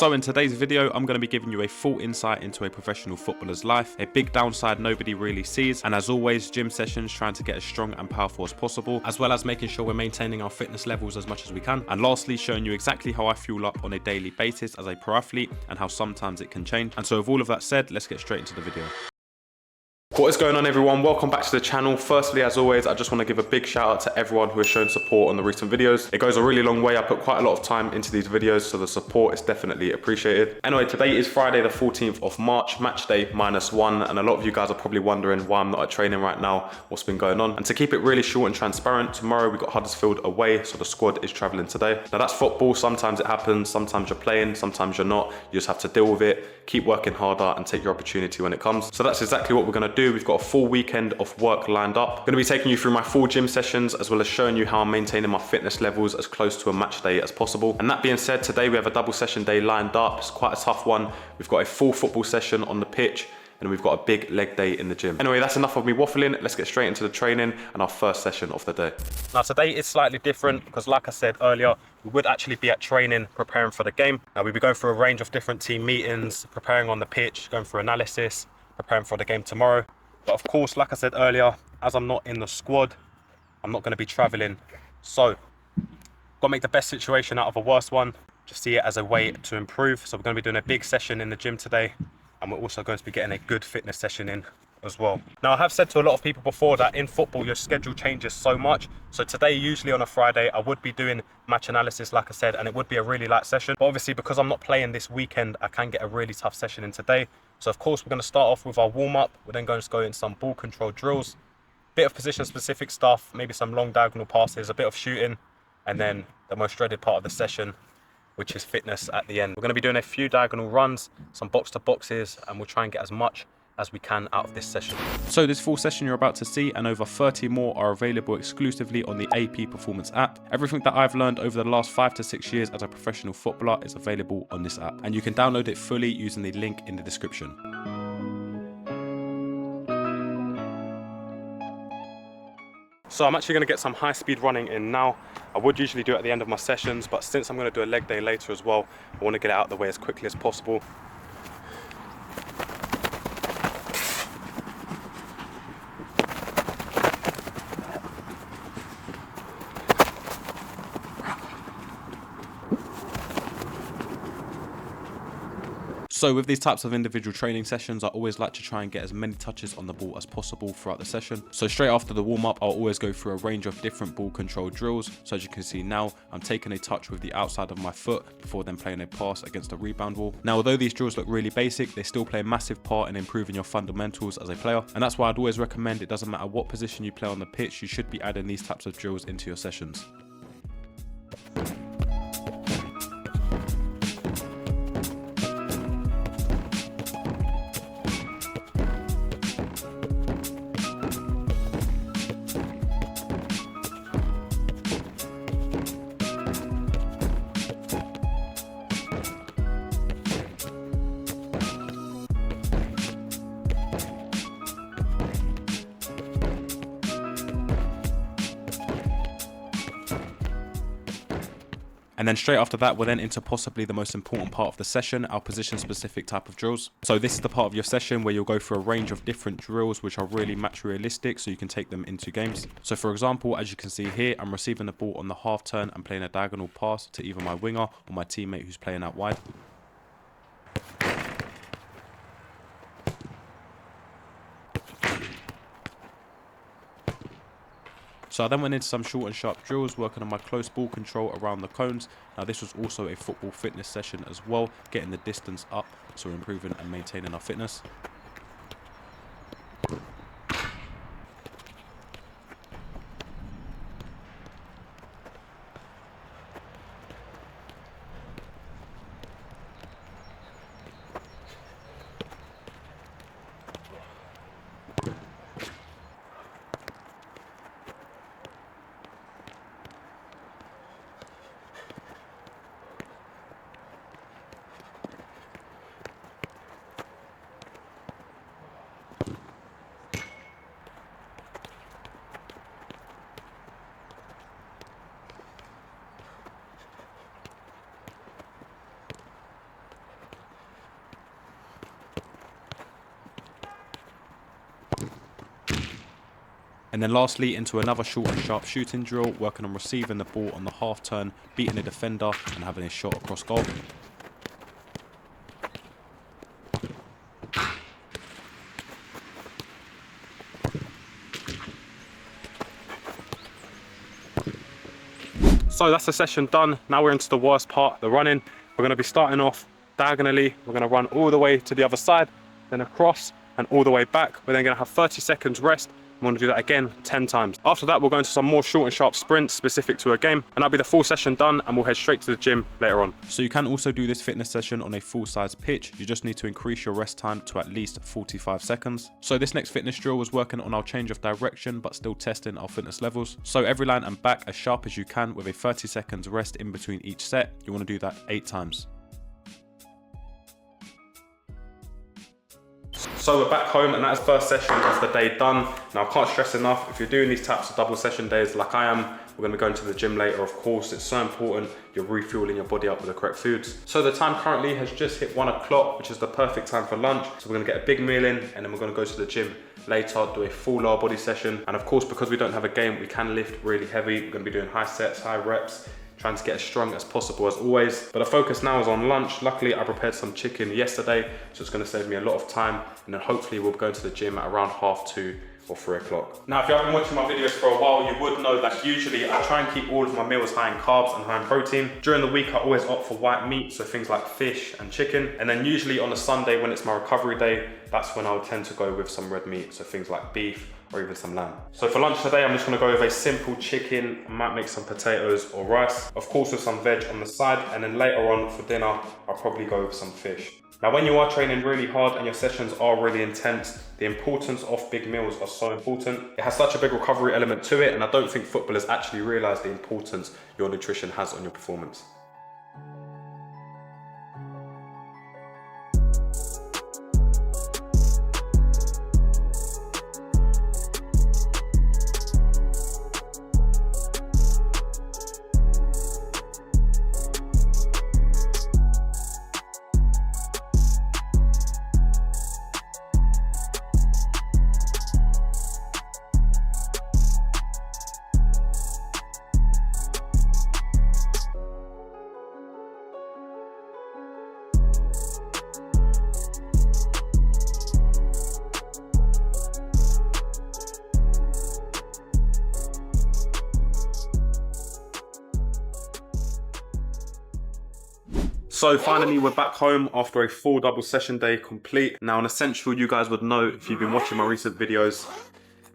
So in today's video, I'm going to be giving you a full insight into a professional footballer's life, a big downside nobody really sees, and as always, gym sessions trying to get as strong and powerful as possible, as well as making sure we're maintaining our fitness levels as much as we can, and lastly, showing you exactly how I fuel up on a daily basis as a pro athlete and how sometimes it can change. And so with all of that said, let's get straight into the video. What is going on, everyone? Welcome back to the channel. Firstly, as always, I just want to give a big shout out to everyone who has shown support on the recent videos. It goes a really long way. I put quite a lot of time into these videos, so the support is definitely appreciated. Anyway, today is Friday the 14th of March, match day -1, and a lot of you guys are probably wondering why I'm not at training right now, what's been going on. And to keep it really short and transparent, tomorrow we got Huddersfield away, so the squad is traveling today. Now that's football. Sometimes it happens, sometimes you're playing, sometimes you're not. You just have to deal with it, keep working harder and take your opportunity when it comes. So that's exactly what we're going to do. We've got a full weekend of work lined up. I'm going to be taking you through my full gym sessions, as well as showing you how I'm maintaining my fitness levels as close to a match day as possible. And that being said, today we have a double session day lined up. It's quite a tough one. We've got a full football session on the pitch, and we've got a big leg day in the gym. Anyway, that's enough of me waffling. Let's get straight into the training and our first session of the day. Now today is slightly different because, like I said earlier, we would actually be at training preparing for the game. Now we'll be going through a range of different team meetings, preparing on the pitch, going through analysis, preparing for the game tomorrow. But of course, like I said earlier, as I'm not in the squad, I'm not going to be traveling. So got to make the best situation out of a worse one. Just see it as a way to improve. So we're going to be doing a big session in the gym today, and we're also going to be getting a good fitness session in as well. Now I have said to a lot of people before that in football your schedule changes so much. So today, usually on a Friday, I would be doing match analysis, like I said, and it would be a really light session. But obviously, because I'm not playing this weekend, I can get a really tough session in today. So of course, we're going to start off with our warm-up. We're then going to go into some ball control drills, bit of position specific stuff, maybe some long diagonal passes, a bit of shooting, and then the most dreaded part of the session, which is fitness at the end. We're going to be doing a few diagonal runs, some box to boxes, and we'll try and get as much as we can out of this session. So this full session you're about to see and over 30 more are available exclusively on the AP Performance app. Everything that I've learned over the last 5 to 6 years as a professional footballer is available on this app, and you can download it fully using the link in the description. So I'm actually going to get some high speed running in now. I would usually do it at the end of my sessions, but since I'm going to do a leg day later as well, I want to get it out of the way as quickly as possible. So with these types of individual training sessions, I always like to try and get as many touches on the ball as possible throughout the session. So straight after the warm-up, I'll always go through a range of different ball control drills. So as you can see now, I'm taking a touch with the outside of my foot before then playing a pass against a rebound wall. Now, although these drills look really basic, they still play a massive part in improving your fundamentals as a player. And that's why I'd always recommend, it doesn't matter what position you play on the pitch, you should be adding these types of drills into your sessions. And then straight after that, we're then into possibly the most important part of the session, our position specific type of drills. So this is the part of your session where you'll go through a range of different drills which are really match realistic, so you can take them into games. So for example, as you can see here, I'm receiving the ball on the half turn and playing a diagonal pass to either my winger or my teammate who's playing out wide. So I then went into some short and sharp drills, working on my close ball control around the cones. Now this was also a football fitness session as well, getting the distance up, so we're improving and maintaining our fitness. And then lastly, into another short and sharp shooting drill, working on receiving the ball on the half turn, beating the defender and having a shot across goal. So that's the session done. Now we're into the worst part, the running. We're going to be starting off diagonally. We're going to run all the way to the other side, then across and all the way back. We're then going to have 30 seconds rest. I'm going to do that again 10 times. After that, we'll go into some more short and sharp sprints specific to a game, and that'll be the full session done, and we'll head straight to the gym later on. So you can also do this fitness session on a full-size pitch. You just need to increase your rest time to at least 45 seconds. So this next fitness drill was working on our change of direction, but still testing our fitness levels. So every line and back as sharp as you can with a 30 seconds rest in between each set. You want to do that 8 times. So we're back home, and that's first session of the day done. Now I can't stress enough, if you're doing these types of double session days like I am, we're going to go into the gym later, of course. It's so important you're refueling your body up with the correct foods. So the time currently has just hit 1 o'clock, which is the perfect time for lunch. So we're going to get a big meal in, and then we're going to go to the gym later, do a full lower body session. And of course, because we don't have a game, we can lift really heavy. We're going to be doing high sets, high reps, trying to get as strong as possible as always. But the focus now is on lunch. Luckily, I prepared some chicken yesterday, so it's gonna save me a lot of time. And then hopefully we'll go to the gym at around 2:30 or 3 o'clock. Now, if you have been watching my videos for a while, you would know that usually I try and keep all of my meals high in carbs and high in protein. During the week, I always opt for white meat, so things like fish and chicken. And then usually on a Sunday, when it's my recovery day, that's when I would tend to go with some red meat, so things like beef or even some lamb. So for lunch today, I'm just gonna go with a simple chicken. I might make some potatoes or rice, of course with some veg on the side, and then later on for dinner, I'll probably go with some fish. Now, when you are training really hard and your sessions are really intense, the importance of big meals are so important. It has such a big recovery element to it, and I don't think footballers actually realize the importance your nutrition has on your performance. So finally, we're back home after a full double session day complete. Now, an essential you guys would know if you've been watching my recent videos,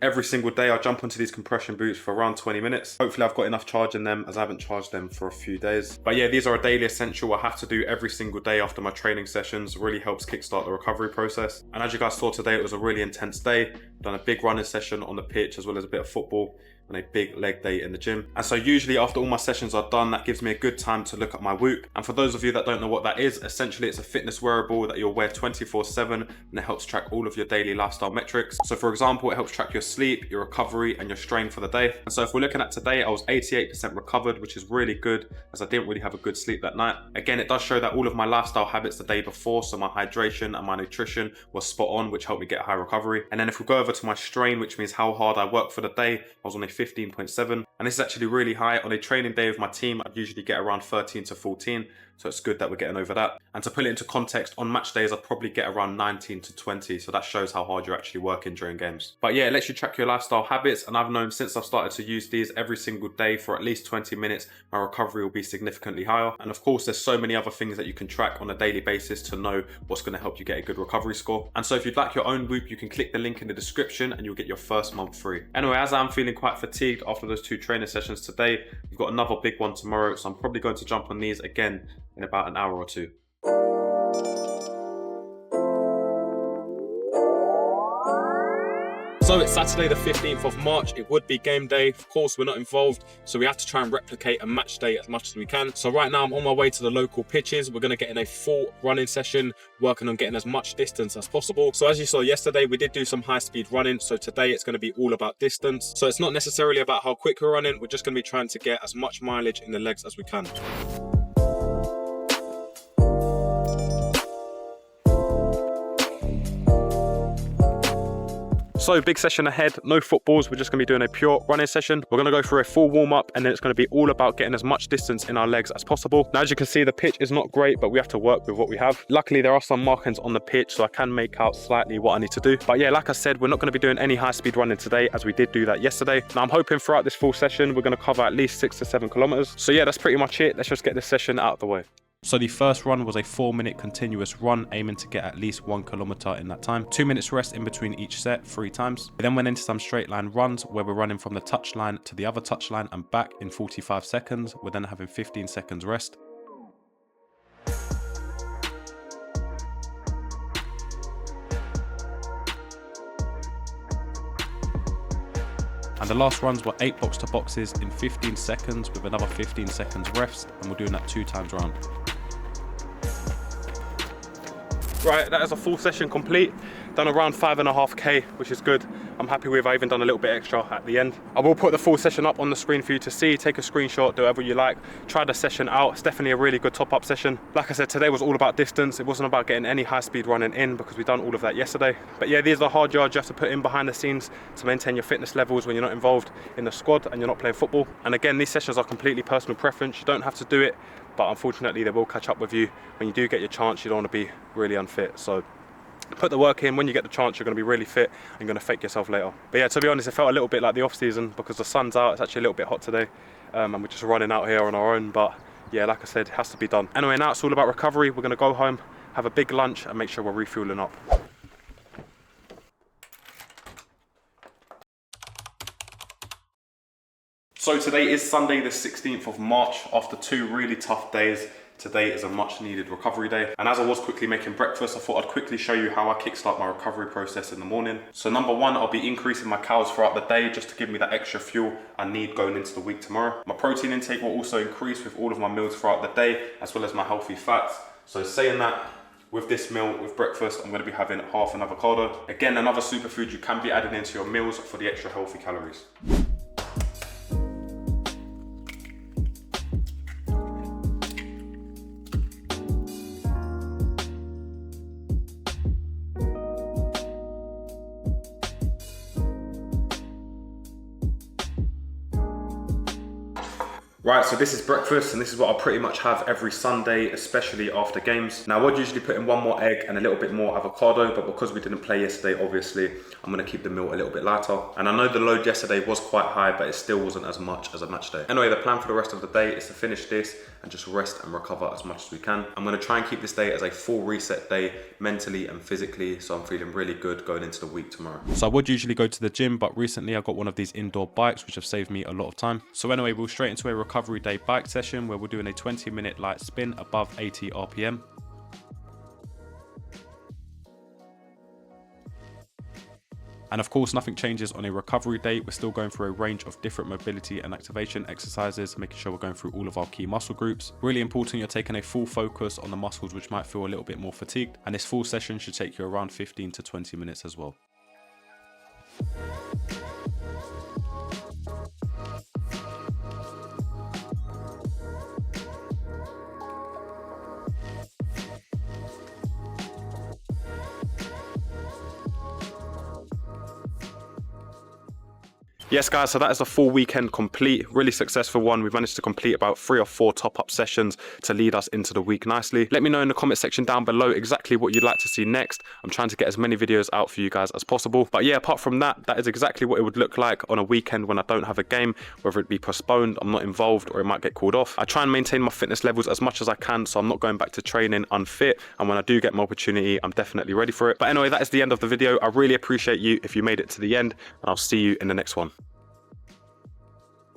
every single day I jump onto these compression boots for around 20 minutes. Hopefully I've got enough charge in them, as I haven't charged them for a few days. But yeah, these are a daily essential I have to do every single day after my training sessions. It really helps kickstart the recovery process. And as you guys saw today, it was a really intense day. Done a big running session on the pitch as well as a bit of football, and a big leg day in the gym. And so usually after all my sessions are done, that gives me a good time to look at my Whoop. And for those of you that don't know what that is, essentially it's a fitness wearable that you'll wear 24/7, and it helps track all of your daily lifestyle metrics. So for example, it helps track your sleep, your recovery, and your strain for the day. And so if we're looking at today, I was 88% recovered, which is really good, as I didn't really have a good sleep that night. Again, it does show that all of my lifestyle habits the day before, so my hydration and my nutrition was spot on, which helped me get high recovery. And then if we go over to my strain, which means how hard I work for the day, I was on a 15.7, and this is actually really high. On a training day with my team, I'd usually get around 13 to 14, so it's good that we're getting over that. And to put it into context, on match days I'd probably get around 19 to 20, so that shows how hard you're actually working during games. But yeah, it lets you track your lifestyle habits, and I've known since I've started to use these every single day for at least 20 minutes, my recovery will be significantly higher. And of course, there's so many other things that you can track on a daily basis to know what's going to help you get a good recovery score. And so if you'd like your own Whoop, you can click the link in the description and you'll get your first month free. Anyway, as I'm feeling quite fatigued after those 2 training sessions today, we've got another big one tomorrow, so I'm probably going to jump on these again in about an hour or 2. So it's Saturday the 15th of March, it would be game day. Of course, we're not involved, so we have to try and replicate a match day as much as we can. So right now I'm on my way to the local pitches. We're gonna get in a full running session, working on getting as much distance as possible. So as you saw yesterday, we did do some high speed running. So today it's gonna be all about distance. So it's not necessarily about how quick we're running. We're just gonna be trying to get as much mileage in the legs as we can. So big session ahead, no footballs, we're just gonna be doing a pure running session. We're gonna go through a full warm up and then it's gonna be all about getting as much distance in our legs as possible. Now as you can see, the pitch is not great, but we have to work with what we have. Luckily there are some markings on the pitch so I can make out slightly what I need to do. But yeah, like I said, we're not gonna be doing any high speed running today as we did do that yesterday. Now I'm hoping throughout this full session, we're gonna cover at least 6 to 7 kilometers. So yeah, that's pretty much it. Let's just get this session out of the way. So the first run was a 4-minute continuous run, aiming to get at least 1 kilometer in that time. 2 minutes rest in between each set, 3 times. We then went into some straight line runs where we're running from the touch line to the other touch line and back in 45 seconds. We're then having 15 seconds rest. And the last runs were 8 box to boxes in 15 seconds with another 15 seconds rest, and we're doing that 2 times round. Right, that is a full session complete. Done around 5.5k, which is good. I'm happy with. I even done a little bit extra at the end. I will put the full session up on the screen for you to see. Take a screenshot, do whatever you like. Try the session out. It's definitely a really good top-up session. Like I said, today was all about distance. It wasn't about getting any high-speed running in because we've done all of that yesterday. But yeah, these are hard yards you have to put in behind the scenes to maintain your fitness levels when you're not involved in the squad and you're not playing football. And again, these sessions are completely personal preference. You don't have to do it, but unfortunately they will catch up with you. When you do get your chance, you don't want to be really unfit. So put the work in. When you get the chance, you're going to be really fit and you're going to fake yourself later. But yeah, to be honest, it felt a little bit like the off season because the sun's out. It's actually a little bit hot today and we're just running out here on our own. But yeah, like I said, it has to be done. Anyway, now it's all about recovery. We're going to go home, have a big lunch and make sure we're refueling up. So today is Sunday the 16th of March. After 2 really tough days, today is a much needed recovery day. And as I was quickly making breakfast, I thought I'd quickly show you how I kickstart my recovery process in the morning. So number 1, I'll be increasing my calories throughout the day just to give me that extra fuel I need going into the week tomorrow. My protein intake will also increase with all of my meals throughout the day, as well as my healthy fats. So saying that, with this meal, with breakfast, I'm going to be having half an avocado. Again, another superfood you can be adding into your meals for the extra healthy calories. Right, so this is breakfast and this is what I pretty much have every Sunday, especially after games. Now I would usually put in 1 more egg and a little bit more avocado, but because we didn't play yesterday, obviously, I'm gonna keep the meal a little bit lighter. And I know the load yesterday was quite high, but it still wasn't as much as a match day. Anyway, the plan for the rest of the day is to finish this and just rest and recover as much as we can. I'm gonna try and keep this day as a full reset day, mentally and physically, so I'm feeling really good going into the week tomorrow. So I would usually go to the gym, but recently I got one of these indoor bikes, which have saved me a lot of time. So anyway, we'll straight into a recovery day bike session where we're doing a 20-minute light spin above 80 RPM. And of course, nothing changes on a recovery day. We're still going through a range of different mobility and activation exercises, making sure we're going through all of our key muscle groups. Really important you're taking a full focus on the muscles which might feel a little bit more fatigued. And this full session should take you around 15 to 20 minutes as well. Yes guys, so that is a full weekend complete, really successful one. We've managed to complete about 3 or 4 top-up sessions to lead us into the week nicely. Let me know in the comment section down below exactly what you'd like to see next. I'm trying to get as many videos out for you guys as possible. But yeah, apart from that, that is exactly what it would look like on a weekend when I don't have a game, whether it be postponed, I'm not involved, or it might get called off. I try and maintain my fitness levels as much as I can, so I'm not going back to training unfit. And when I do get my opportunity, I'm definitely ready for it. But anyway, that is the end of the video. I really appreciate you if you made it to the end, and I'll see you in the next one.